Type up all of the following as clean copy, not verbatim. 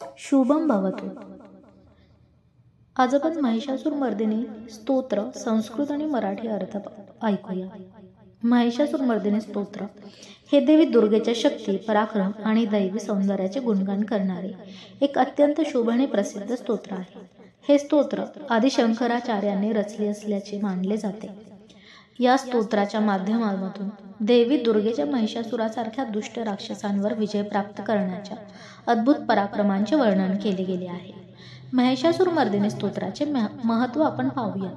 शुभम भवतु. आज आपण महिषासूर मर्दिनी स्तोत्र संस्कृत आणि मराठी अर्थ ऐकूया. महिषासूर मर्दिनी स्तोत्र हे देवी दुर्गेच्या शक्ती, पराक्रम आणि दैवी सौंदर्याचे गुणगान करणारे एक अत्यंत शुभ आणि प्रसिद्ध स्तोत्र आहे. हे स्तोत्र आदि शंकराचार्यांनी रचले असल्याचे मानले जाते. या स्तोत्राच्या माध्यमातून देवी दुर्गेच्या महिषासुरासारख्या दुष्ट राक्षसांवर विजय प्राप्त करण्याच्या अद्भुत पराक्रमांचे वर्णन केले गेले आहे. महिषासूर मर्दिनी स्तोत्राचे महत्त्व आपण पाहूया.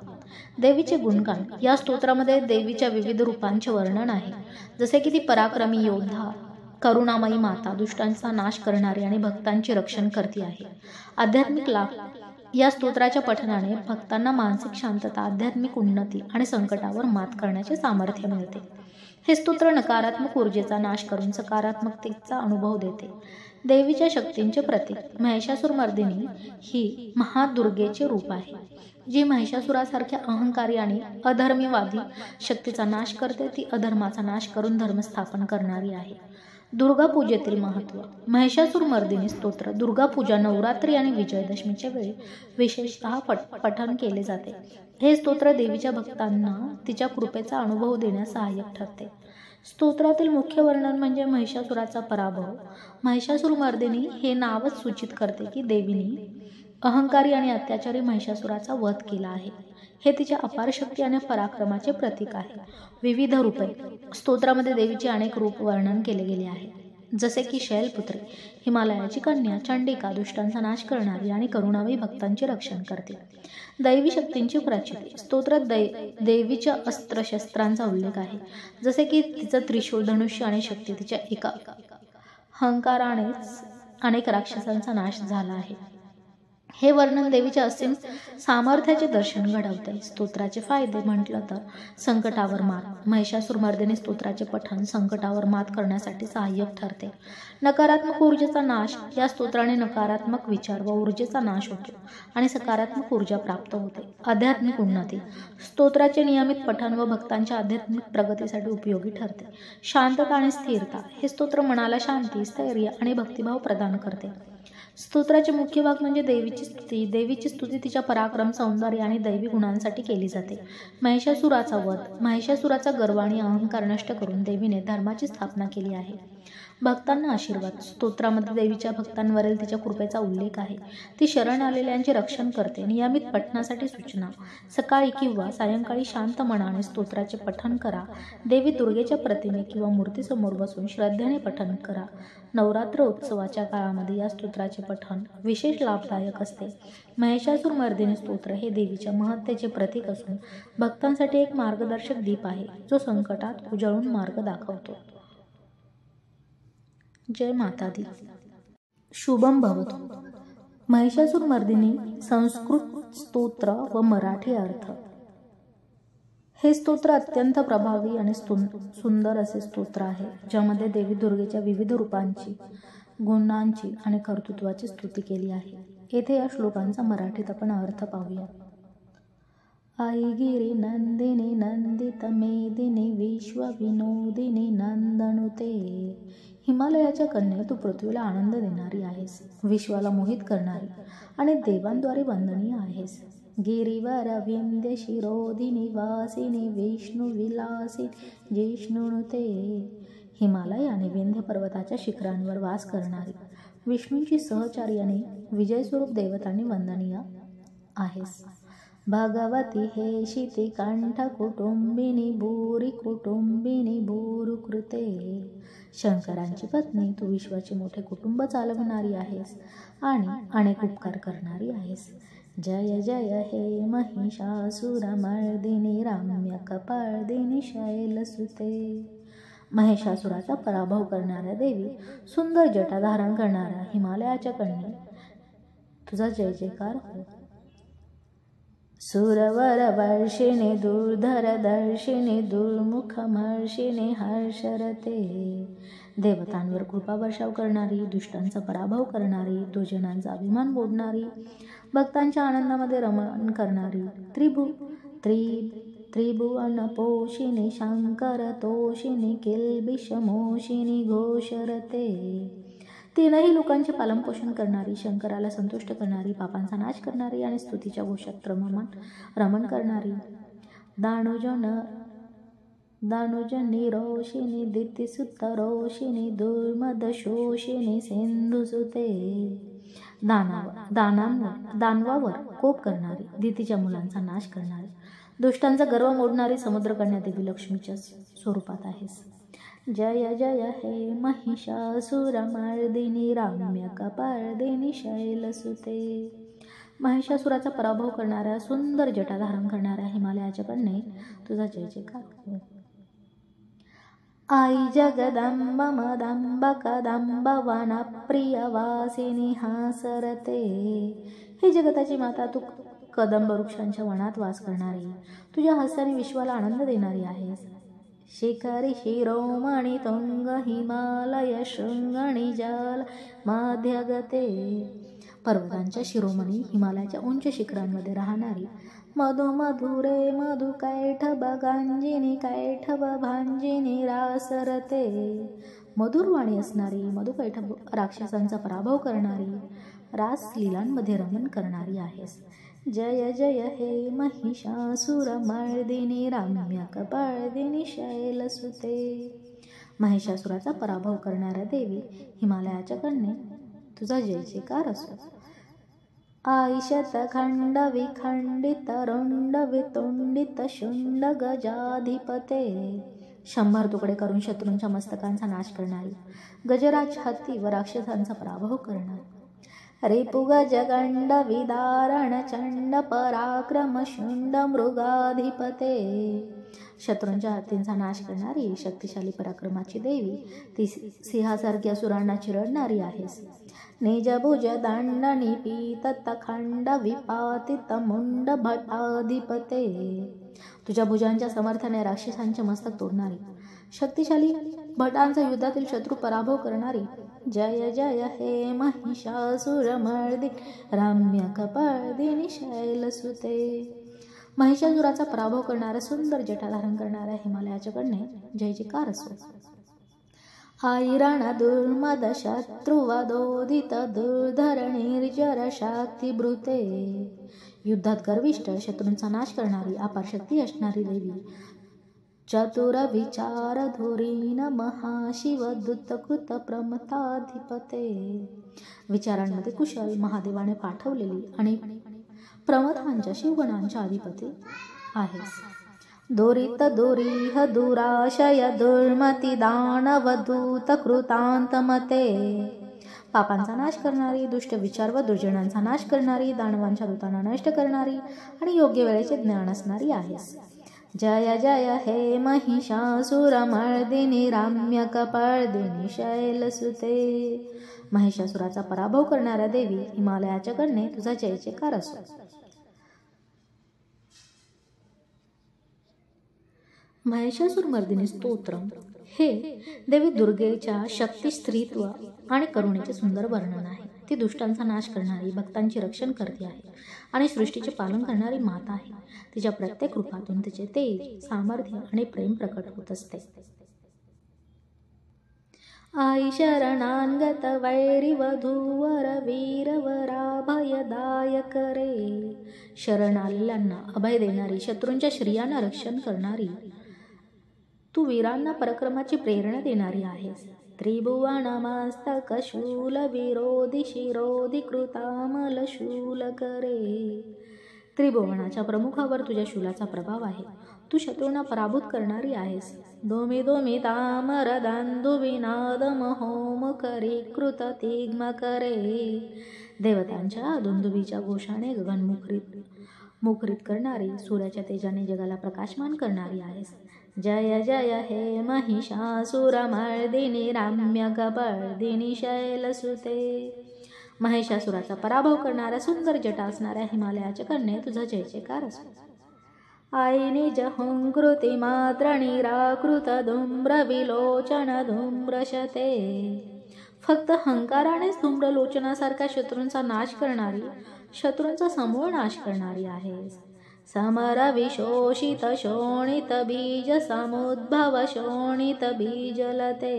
देवीचे गुणगान. या स्तोत्रामध्ये देवीच्या विविध रूपांचे वर्णन आहे, जसे की ती पराक्रमी योद्धा, करुणामयी माता, दुष्टांचा नाश करणारी आणि भक्तांचे रक्षण करते आहे. आध्यात्मिक लाभ. या स्तोत्राच्या पठणाने भक्तांना मानसिक शांतता, आध्यात्मिक उन्नती आणि संकटावर मात करण्याचे सामर्थ्य मिळते. हे स्तोत्र नकारात्मक ऊर्जेचा नाश करून सकारात्मकतेचा अनुभव देते. देवीच्या शक्तींचे प्रतीक. महिषासूर मर्दिनी ही महादुर्गेचे रूप आहे, जी महिषासुरासारख्या अहंकारी आणि अधर्मीवादी शक्तीचा नाश करते. ती अधर्माचा नाश करून धर्मस्थापन करणारी आहे. दुर्गा पूजेतील महत्त्व. महिषासूर मर्दिनी स्तोत्र दुर्गा पूजा, नवरात्री आणि विजयादशमीच्या वेळी विशेषतः पठण केले जाते. हे स्तोत्र देवीच्या भक्तांना तिच्या कृपेचा अनुभव देण्यास सहाय्यक ठरते. स्तोत्रातील मुख्य वर्णन म्हणजे महिषासुराचा पराभव. महिषासूर मर्दिनी हे नावच सूचित करते की देवीने अहंकारी आणि अत्याचारी महिषासुराचा वध केला आहे. हे तिच्या अपार शक्ती आणि पराक्रमाचे प्रतीक आहे. विविध रूपे. स्तोत्रामध्ये देवीचे अनेक रूप वर्णन केले गेले आहे, जसे की शैलपुत्री, हिमालयाची कन्या, चंडिका, दुष्टांचा नाश करणारी आणि करुणामयी भक्तांचे रक्षण करते. दैवी शक्तींची प्रचिती. स्तोत्रात देवीच्या अस्त्रशस्त्रांचा उल्लेख आहे, जसे की तिचं त्रिशूळ, धनुष्य आणि शक्ती. तिच्या एका हंकारानेच अनेक राक्षसांचा नाश झाला आहे. हे वर्णन देवीच्या असीम सामर्थ्याचे दर्शन घडवते. स्तोत्राचे फायदे म्हटलं तर संकटावर मात. महिषासूर मर्दिनी स्तोत्राचे पठण संकटावर मात करण्यासाठी सहाय्यक ठरते. नकारात्मक ऊर्जेचा नाश. या स्तोत्राने नकारात्मक विचार व ऊर्जेचा नाश होतो आणि सकारात्मक ऊर्जा प्राप्त होते. आध्यात्मिक उन्नती. स्तोत्राचे नियमित पठण व भक्तांच्या आध्यात्मिक प्रगतीसाठी उपयोगी ठरते. शांतता आणि स्थिरता. हे स्तोत्र मनाला शांती, स्थैर्य आणि भक्तिभाव प्रदान करते. स्तोत्राचे मुख्य भाग म्हणजे देवीची स्तुती. देवीची स्तुती तिच्या पराक्रम, सौंदर्य आणि दैवी गुणांसाठी केली जाते. महिषासुराचा वध. महिषासुराचा गर्व आणि अहंकार नष्ट करून देवीने धर्माची स्थापना केली आहे. भक्तांना आशीर्वाद. स्तोत्रामध्ये देवीच्या भक्तांवरील तिच्या कृपेचा उल्लेख आहे. ती शरण आलेल्यांचे रक्षण करते. नियमित पठणासाठी सूचना. सकाळी किंवा सायंकाळी शांत मनाने स्तोत्राचे पठण करा. देवी दुर्गेच्या प्रतिमे किंवा मूर्तीसमोर बसून श्रद्धेने पठण करा. नवरात्र उत्सवाच्या काळामध्ये या स्तोत्राचे पठण विशेष लाभदायक असते. महिषासूर मर्दिनी स्तोत्र हे देवीच्या महत्तेचे प्रतीक असून भक्तांसाठी एक मार्गदर्शक दीप आहे, जो संकटात उजळून मार्ग दाखवतो. जय माता दी. शुभम भवतु. महिषासूर मर्दिनी संस्कृत स्तोत्र व मराठी अर्थ. हे स्तोत्र अत्यंत प्रभावी आणि सुंदर असे स्तोत्र आहे, ज्यामध्ये देवी दुर्गेच्या विविध रूपांची, गुणांची आणि कर्तृत्वाची स्तुती केली आहे. येथे या श्लोकांचा मराठीत आपण अर्थ पाहूया. ऐगिरी नंदिनी नंदित मेदिनी विश्वविनोदिनी नंदनुते. हिमालयाच्या कन्ये, तू पृथ्वीला आनंद देणारी आहेस, विश्वाला मोहित करणारी आणि देवांद्वारे वंदनीय आहेस. गिरिवर विंध्य शिरोधिनी वासिनी विष्णू विलासी जिष्णुनुते. हिमालय आणि विंध्य पर्वताच्या शिखरांवर वास करणारी, विष्णूंची सहचारी आणि विजयस्वरूप देवतांनी वंदनीय आहेस. भगवती हे शिती कंठ कुटुंबिनी भूरी कुटुंबिनी भूरुकृते. शंकरांची पत्नी, तू विश्वाचे मोठे कुटुंब चालवणारी आहेस आणि अनेक उपकार करणारी आहेस. जय जय हे महिषासुरमर्दिनी रम्य कपर्दिनी शैलसुते. महिषासुराचा पराभव करणाऱ्या देवी, सुंदर जटा धारण करणाऱ्या हिमालयाच्या कन्ये, तुझा जय जयकार हो. सुरवर वर्षिणी दुर्धर दर्शिनी दुर्मुखमर्षिणी हर्षरते. देवतांवर कृपा वर्षाव करणारी, दुष्टांचा पराभव करणारी, दुर्जनांचा अभिमान मोडणारी, भक्तांच्या आनंदामध्ये रमण करणारी, त्रिभुवन पोषिणी शंकर तोषिणी किल्बिषमोषिणी घोषरते. तीनही लोकांचे पालनपोषण करणारी, शंकराला संतुष्ट करणारी, पापांचा नाश करणारी आणि स्तुतीच्या घोषात रमण करणारी, दानुजनी रोषिणी, दितिसुत रोषिणी, दुर्मदशोषिणी, सिंधुसुते. दानवावर कोप करणारी, दितीच्या मुलांचा नाश करणारी, दुष्टांचा गर्व मोडणारी समुद्रकन्या देवी लक्ष्मीच्या स्वरूपात आहेस. जय जय हे महिषासुरमर्दिनी, रम्यकपर्दिनी, शैलसुते. महिषासुराचा पराभव करणाऱ्या, सुंदर जटा धारण करणाऱ्या हिमालयाच्या कन्ये तुझा जय जयकार. आई जगदंब मदंब कदंब वनप्रियवासिनी हासरते. हे जगताची माता, तू कदंब वृक्षांच्या वनात वास करणारी, तुझ्या हास्याने विश्वाला आनंद देणारी आहेस. शिखरी शिरोमणी तुंग हिमालय शृंगणी जल मध्यगते. पर्वतांच्या शिरोमणी, हिमालयाच्या उंच शिखरांमध्ये राहणारी, मधुमधुरे मधु कैठब गांजिनी, कैठब भांजिनी रासरते. मधुरवाणी असणारी, मधुकैठब राक्षसांचा पराभव करणारी, रासलीलांमध्ये रमण करणारी आहेस. जय जय हे महिषासुरमर्दिनी, रम्यकपर्दिनी, शैलसुते. महिषासुराचा पराभव करणाऱ्या देवी हिमालयाच्या कन्ये तुझा जय जयकार असो. आई शतखंड विखंडित रुंड वितुंडित शुंड गजाधिपते. 100 तुकडे करून शत्रूंच्या मस्तकांचा नाश करणारी, गजराज हत्ती व राक्षसांचा पराभव करणारी, रिपुगज गंड विदारण चंड पराक्रम शुंड मृगाधिपते. शत्रूंच्या हत्तींचा नाश करणारी, शक्तिशाली पराक्रमाची देवी, ती सिंहासारखी असुरांना चिरडणारी आहेस. निजभुज दंड निपीत खंड विपातित मुंड भटाधिपते. तुझ्या भुजांच्या समर्थाने राक्षसांचे मस्तक तोडणारी, शक्तिशाली भटांचा युद्धातील शत्रू पराभव करणारी, जय जय हे महिषासुरमर्दिनी, रम्यकपर्दिनी, शैलसुते. महिषासुराचा पराभव करणाऱ्या, सुंदर जटा धारण करणाऱ्या हिमालयाच्या कन्ये जय जयकार असो. ऐरण दुर्मद शत्रुवदोदित दुर्धर निर्जर शक्तिभृते. युद्धात गर्विष्ठ, शत्रूंचा नाश करणारी, अपार शक्ती असणारी देवी, चतुर विचार धुरीन महाशिव दूतकृत प्रमथाधिपते. विचारांमध्ये कुशल, महादेवाने पाठवलेली आणि प्रमथांच्या शिवगणांच्या अधिपती आहेस. दुरित दुरीह दुराशय दुर्मती दानवदूत कृतांतमते. पापांचा नाश करणारी, दुष्ट विचार व दुर्जनांचा नाश करणारी, दानवांच्या दूतांना नष्ट करणारी आणि योग्य वेळेचे ज्ञान असणारी आहेस. जय जय हे महिषासुरमर्दिनी, रम्यकपर्दिनी, शैलसुते. महिषासुराचा पराभव करणाऱ्या देवी हिमालयाच्या कन्ये तुझा जय जयकार असो. महिषासुरमर्दिनी स्तोत्र हे देवी दुर्गेच्या शक्ती, स्त्रीत्व आणि करुणेचे सुंदर वर्णन आहे. ती दुष्टांचा नाश करणारी, भक्तांचे रक्षण करते आहे आणि सृष्टीचे पालन करणारी माता आहे. तिच्या प्रत्येक रूपातून तिचे तेज, सामर्थ्य आणि प्रेम प्रकट होत असते. आई शरणांगत वैरिवधूवर वीरवराभयदायक रे. शरण आलेल्यांना अभय देणारी, शत्रूंच्या श्रियांना रक्षण करणारी, तू वीरांना पराक्रमाची प्रेरणा देणारी आहेस. त्रिभुवन मस्तक शूल विरोधी शिरोधी कृतामल शूल करे. त्रिभुवनाच्या प्रमुखावर तुझ्या शूलाचा प्रभाव आहे. तू शत्रूंना पराभूत करणारी आहेस. दोमी दोमी तामर दांदू विनादम होम करी कृत तिग्म करे. देवतांच्या दुंदुबीच्या घोषाने गगन मुखरित करणारी, सूर्याच्या तेजाने जगाला प्रकाशमान करणारी आहेस. जय जय हे महिषासुरमर्दिनी, रम्यकपर्दिनी, शैलसुते. महिषासुराचा पराभव करणाऱ्या, सुंदर जटा असणाऱ्या हिमालयाच्या कन्ये तुझा जय जयकार असो. आई निज हुंकृती मात्र निराकृत धूम्र विलोचन धूम्रशते. फक्त हंकारानेच धूम्रलोचनासारख्या शत्रूंचा नाश करणारी, शत्रूंचा समूळ नाश करणारी आहेस. समर विशोषित शोणित बीज समुद्भव शोणित बीजलते.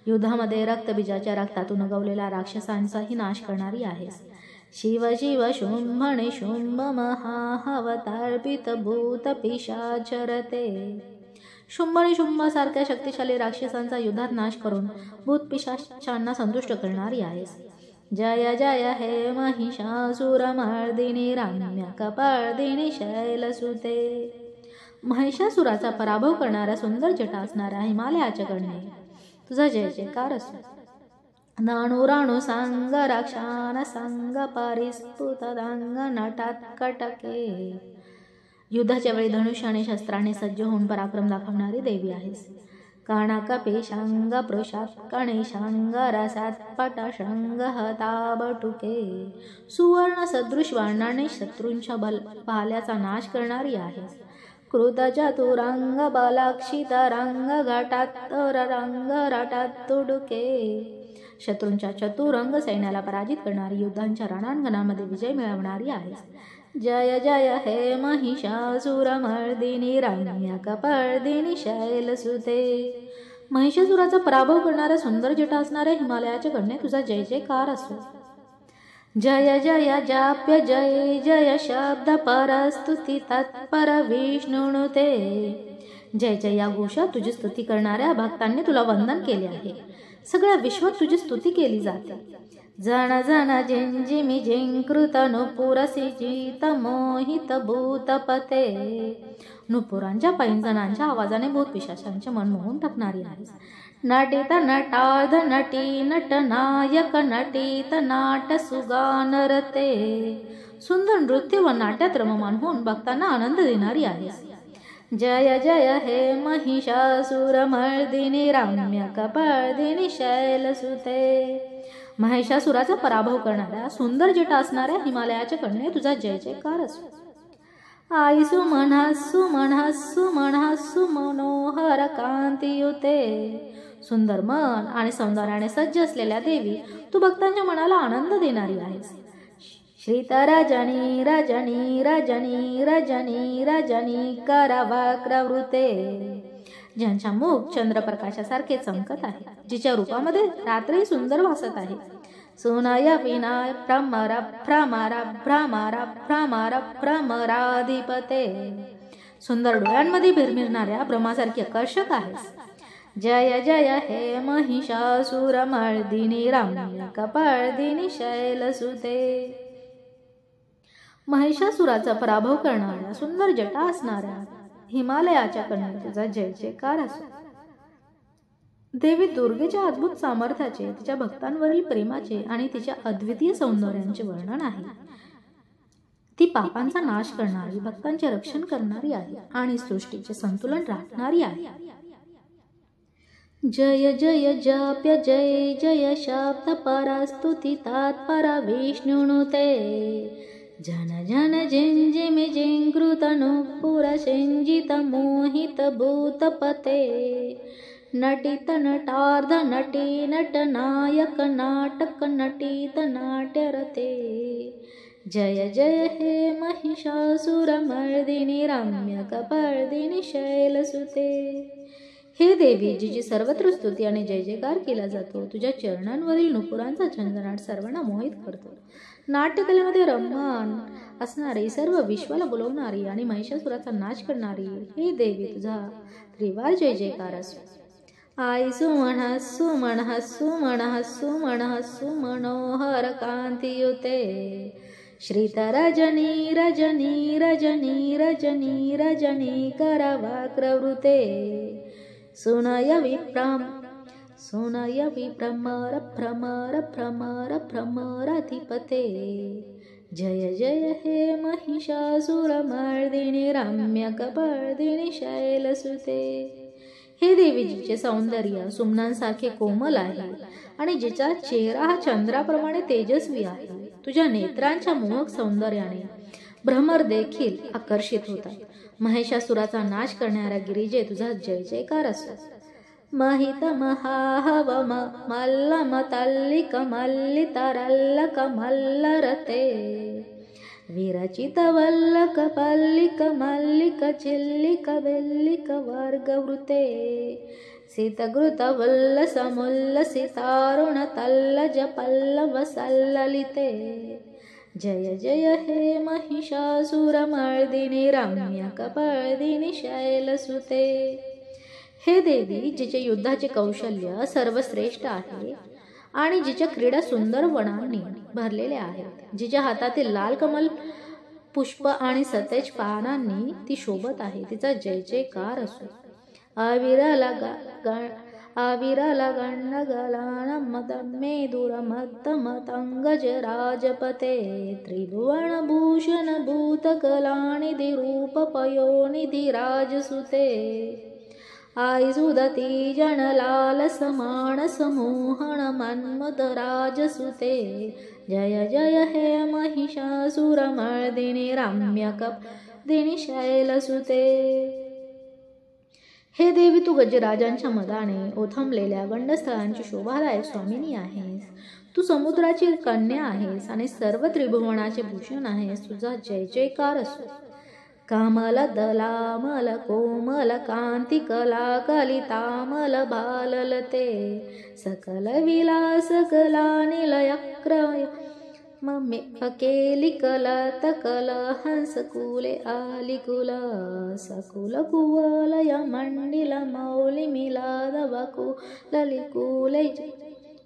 युद्धामध्ये रक्तबीजाच्या रक्तातून उगवलेल्या राक्षसांचाही नाश करणारी आहेस. शिव शिव शुंभणे शुंभ महावतार्पित भूत पिशाचरते. शुंभ आणि शुंभासारख्या शक्तिशाली राक्षसांचा युद्धात नाश करून भूत पिशाचांना संतुष्ट करणारी आहेस. जय जय हे महिषासुरमर्दिनी रम्य कपर्दिनी शैलसुते. महिषासुराचा पराभव करणाऱ्या सुंदर जटा असणाऱ्या हिमालयाच्या कन्ये तुझा जय जयकार असो. नाणू राणू सांग राक्षान सांग परिस्फुतदांग नटात कटके. युद्धाच्या वेळी धनुष्य आणि शस्त्राने सज्ज होऊन पराक्रम दाखवणारी देवी आहेस. काणकपेशांग पृषात कणेशांग रसात पटशंग हताबटुके. सुवर्ण सदृश बाणाने शत्रूंच्या भाल्याचा नाश करणारी आहेस. कृतचतुरंग बलाक्षितरंग घटात रंग रटात तुडुके. शत्रूंच्या चतुरंग सैन्याला पराजित करणारी युद्धांच्या रणांगणामध्ये विजय मिळवणारी आहेस. जय जय हे महिषासुरमर्दिनी रम्य कपर्दिनी शैलसुते. महिषासुराचा पराभव करणाऱ्या सुंदर जटा असणाऱ्या हिमालयाच्या कन्ये तुझा जय जयकार असो. जय जय जाप्य जय जय शब्द परस्तुती तत्पर विष्णुनुते. जय जय या घोषात तुझी स्तुती करणाऱ्या भक्तांनी तुला वंदन केले आहे. सगळ्या विश्वात तुझी स्तुती केली जाते. जन जन जिंजिमी जिंकृत नुपुरसी जित मोहित भूतपते. नुपुरांच्या पैंजणांच्या आवाजाने भूत पिशाचांचे मन मोहून टाकणारी आहेस. नटित नटार्ध नटी नटनायक नटीत नाट सुगानरते. सुंदर नृत्य व नाट्यात रममाण होऊन भक्तांना आनंद देणारी आहेस. जय जय हे महिषासुरमर्दिनी रम्य कपर्दिनी शैलसुते. महिषासुराचा पराभव करणाऱ्या सुंदर जटा असणाऱ्या हिमालयाच्या कन्ये तुझा जय जयकार असो. आई सुमनहस्सु मनहस्सु मनहस्सु मनोहर कांतियुते. सुंदर मन आणि सौंदर्याने सज्ज असलेल्या देवी तू भक्तांच्या मनाला आनंद देणारी आहेस. श्रीतरजनी रजनी रजनी रजनी रजनी करवक्रवृते. ज्यांच्या मुख चंद्रप्रकाशासारखे चमकत आहे, जिच्या रूपामध्ये रात्री सुंदर भासत आहे. सुनय विनय भ्रमर भ्रमर भ्रमर भ्रमर भ्रमराधिपते. सुंदर डोळ्यांमध्ये भिरमिरणाऱ्या ब्रह्मासारखी आकर्षक आहेस. जय जय हे महिषासुरमर्दिनी रम्य कपर्दिनी शैलसुते. महिषासुराचा पराभव करणाऱ्या सुंदर जटा असणाऱ्या हिमालयाच्या कन्ये तुझा जय जयकार असो. देवी दुर्गेच्या अद्भुत सामर्थ्याचे, तिच्या भक्तांवरील प्रेमाचे आणि तिच्या अद्वितीय सौंदर्याचे वर्णन आहे. ती पापांचा नाश करणारी, भक्तांचे रक्षण करणारी आहे आणि सृष्टीचे संतुलन राखणारी आहे. जय जय जाप्य जय जय शब्द परस्तुती तात्पर विष्णुनुते. जन जन जिंजिमि जिंकृत नुपुर सिंजित मोहित भूतपते. नटित नटार्ध नटी नटनायक नाटक नटीत नाट्यरते. जय जय हे महिषासुरमर्दिनी रम्य कपर्दिनी शैलसुते. हे देवी, जिची सर्वत्र स्तुती आणि जय जयकार केला जातो, तुझ्या चरणांवरील नुपुरांचा झंझणाट सर्वांना मोहित करतो. नाट्यकलेमध्ये रममाण असणारी, सर्व विश्वाला बोलवणारी आणि महिषासुराचा नाश करणारी हे देवी, तुझा त्रिवार जय जयकार असो. आई सुमनहस्सु मनहस्सु मनहस्सु मनहस्सु मनोहर कांतियुते. श्रीतरजनी रजनी रजनी रजनी रजनी करवक्रवृते. सुनय विप्रमर भ्रमर भ्रमर भ्रमराधिपते. जय जय हे महिषासुरमर्दिनी रम्य कपर्दिनी शैलसुते. हे देवी, जिचे सौंदर्य सुमनांसारखे कोमल आहे आणि जिचा चेहरा हा चंद्राप्रमाणे तेजस्वी आहे, तुझ्या नेत्रांच्या मोहक सौंदर्याने भ्रमर देखील आकर्षित होतात. महिषासुराचा नाश करणाऱ्या गिरिजे, तुझा जय जयकार असो. महित महाहवम मल्लम तल्लिक मल्लितरल्लक मल्लरते. विरचित वल्लक पल्लिक मल्लिक चिल्लिक वेल्लिक वर्गवृते. सितघृत उल्लसमुल्लसितारुण तल्लज पल्लव सल्ललिते जय जय हे महिषासुरमर्दिनी रम्यकपर्दिनी शैलसुते। हे देवी, जिचे युद्धाचे कौशल्य सर्वश्रेष्ठ आहे आणि जिच्या क्रीडा सुंदर वनांनी भरलेल्या आहेत, जिच्या हातातील लाल कमल पुष्प आणि सतेज पानांनी ती शोभत आहे, तिचा जय जयकार असो। आविरला गण्डगलानमदमेदुरमत्तमतंगज राजपते त्रिभुवनभूषण भूतकलानिधि रूपपयोनिधि राजसुते आईसुदती जनलाल समान समोहन मन्मथ राजसुते जय जय हे महिषासुरमर्दिनी रम्यकपर्दिनी शैलसुते। हे देवी, तू गजराजांच्या मदाने ओथंबलेल्या गंडस्थळांची शोभादायक स्वामिनी आहेस। तू समुद्राची कन्या आहेस आणि सर्व त्रिभुवनाचे भूषण आहेस, तुझा जय जयकार असो। कमल दलामल कोमल कांती कला कलितामल भाललते सकल विलास कला निलयक्रय केलिकल तकल हंसकुले आलिकुल सकुल कुवलय मंडिल मौलि मिलाद वकुललिकुले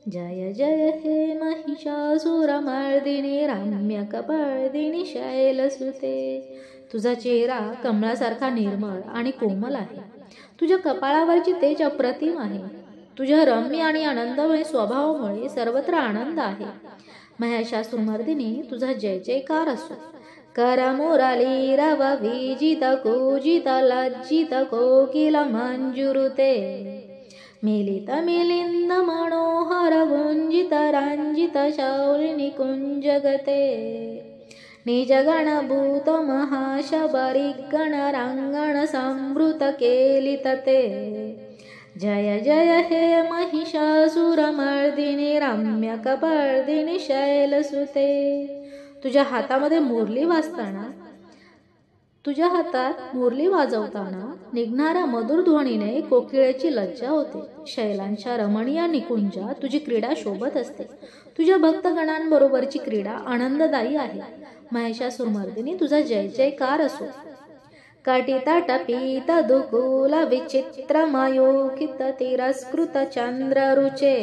जय जय हे महिषासुरमर्दिनी रम्यकपर्दिनी शैलसुते। तुझा चेहरा कमळासारखा निर्मळ आणि कोमल आहे, तुझ्या कपाळावरची तेज अप्रतिम आहे, तुझ्या रम्य आणि आनंदमय स्वभावामुळे सर्वत्र आनंद आहे। महिषासुरमर्दिनी, तुझा जय जयकार असो। करमुरली रव विजित कुजित लज्जित कोकिल मंजुरुते मिलित मिलिंद मनोहर गुंजित रंजित शौरिणी कुंजगते निजगण भूत महाशबरी गण रंगण संभृत केलितते जय जय हे महिषासुरमर्दिनी रम्यकपर्दिनी शैलसुते। तुझ्या हातात मुरली वाजवताना निघणाऱ्या मधुर ध्वनीने कोकिळेची लज्जा होते। शैलांच्या रमणीय निकुंजात तुझी क्रीडा शोभत असते, तुझ्या भक्तगणांबरोबरची क्रीडा आनंददायी आहे। महिषासुरमर्दिनी, तुझा जय जयकार असो। कटितट पीत दुकूल विचित्र मयूखित तिरस्कृत चंद्ररुचे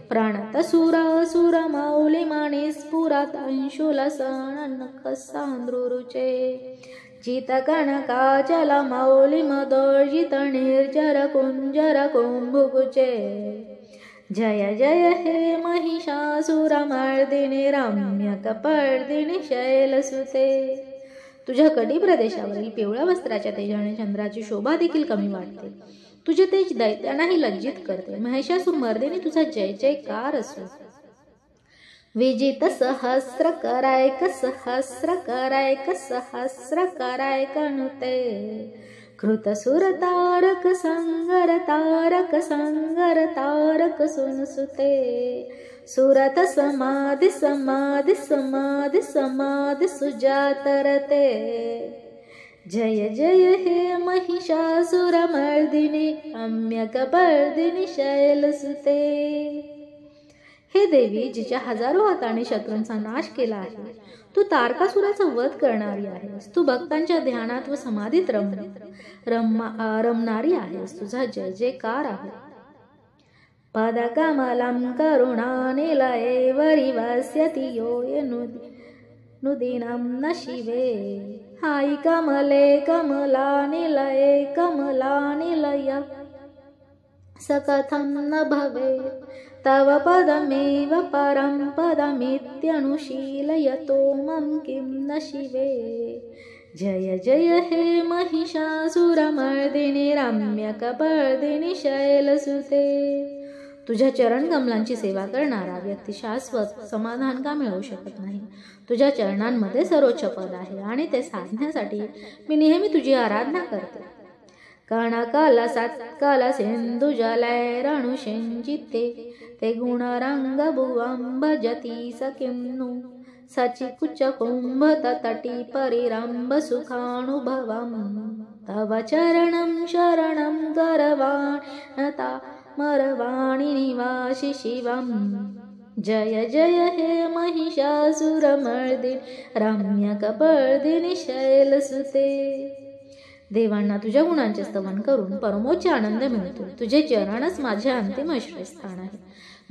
प्रणत सुर मौली मणिस्फुरत अंशुल सनख सांद्रुरुचे जित कनकाचल मौली मदोर्जित निर्जर कुंजर कुंभुकुचे जय जय हे महिषासुरमर्दिनी रम्यकपर्दिनी शैलसुते। तुझ्या कडी प्रदेशावरील पिवळ्या वस्त्राच्या तेजाने चंद्राची शोभा देखील कमी वाटते, तुझे तेज दैत्यांनाही लज्जित करते। महिषासुरमर्दिनी, तुझा जय जयकार असो। विजित सहस्र करायक सहस्र करायक सहस्र करायक नुते कृतसुर तारक संगर तारक संगर तारक सुनसुते सुरत समाधि समाधि समाधि समाधि सुजातरते जय जय हे महिषासुरमर्दिनी रम्यकपर्दिनी शैलसुते। हे देवी, जिच्या हजारो हाताने शत्रूंचा नाश केला आहे, तू तारकासुराचा वध करणारी आहेस, तू भक्तांच्या ध्यानात व समाधीत रमणारी आहेस, तुझा जय जयकार आहे। पदकमलं करुणानिलये वरिवस्यति योय नुदिनं न शिवे हाई कमले कमलानिलये कमलानिलय सकथं न भवेत् तव पदमेव परं पदमित्यनुशीलयतो मम किं न शिवे जय जय हे महिषासुरमर्दिनी रम्यकपर्दिनी शैलसुते। तुझ्या चरण कमलांची सेवा करणारा व्यक्ती शाश्वत समाधान का मिळवू शकत नाही। तुझ्या चरणांमध्ये सर्वोच्च पद आहे आणि ते साधण्यासाठी मी नेहमी तुझी आराधना करते। कणकल सत्कल सिंधु जलैरणुषिंजिते ते गुणरंग भुवं भजति सकिन्नु सचिकुच कुंभ तटी परिरंभ सुखानुभवम् तव चरणं शरणं गरवाणता मरवाणि निवासि शिवम्। जय जय हे महिषासुरमर्दिनि रम्यकपर्दिनि शैलसुते। देवांना तुझ्या गुणांचे स्तवन करून परमोच्च आनंद मिळतो। तुझे चरणच माझे अंतिम आश्रयस्थान आहे।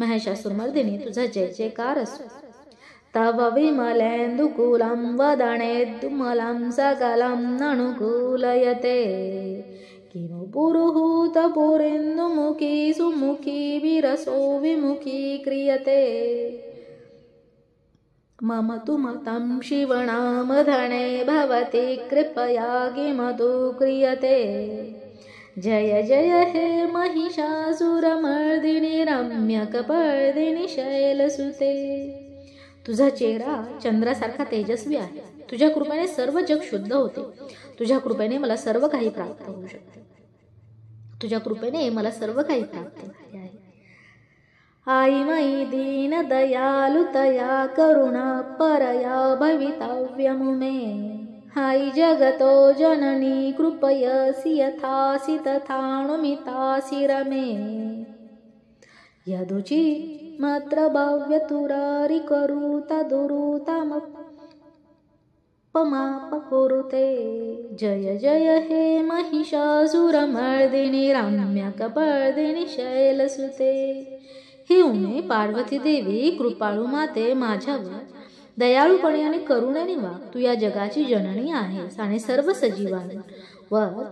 महिषासुरमर्दिनी तुझा जय जयकार असो। तव विमलेन्दुकुलं वदनेद्युमलं सकलं ननुकूलयते। किमु पुरुहूतपुरेन्दुमुखी सुमुखी विरसो विमुखी क्रियते। मम तु मतं शिवनामधने भवति कृपया किमतु क्रियते। जय जय हे महिषासुरमर्दिनि रम्यकपर्दिनि शैलसुते। तुझा चेहरा चंद्रासारखा तेजस्वी आहे। तुझ्या कृपेने सर्व जग शुद्ध होते। तुझ्या कृपेने मला सर्व काही प्राप्त होऊ शकते। तुझ्या कृपेने मला सर्व काही प्राप्त झाले आहे। आई मयि दीन दयालुतया करुणा परया भवितव्यं मे। आई जगतो जननी कृपयसि यथासि तथानुमितासि रमे। यदुचि मत्र भव्यतुरारि करुता दुरुतमपमापकुरुते। जय जय हे महिषासुरमर्दिनि रम्यकपर्दिनि शैलसुते। हे उमे पार्वती देवी, कृपाळू माते, माझ्यावर दयाळूपणे आणि करुणेने वाग। तू या जगाची जननी आहेस आणि सर्व सजीवांवर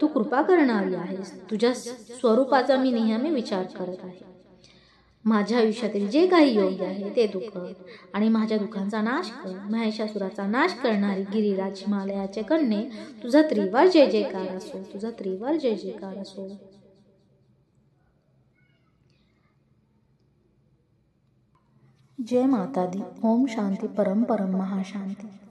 तू कृपा करणारी आहेस। तुझ्या स्वरूपाचा मी नेहमी विचार करत आहे। माझ्या आयुष्यातील जे काही योग्य आहे ते तू कर आणि माझ्या दुःखांचा नाश कर। महिषासुराचा नाश करणारी गिरिराज हिमालयाचे कन्ये, तुझा त्रिवार जय जयकार असो। तुझा त्रिवार जय जयकार असो। जय माता दी। ओम शांती परम परम महाशांती।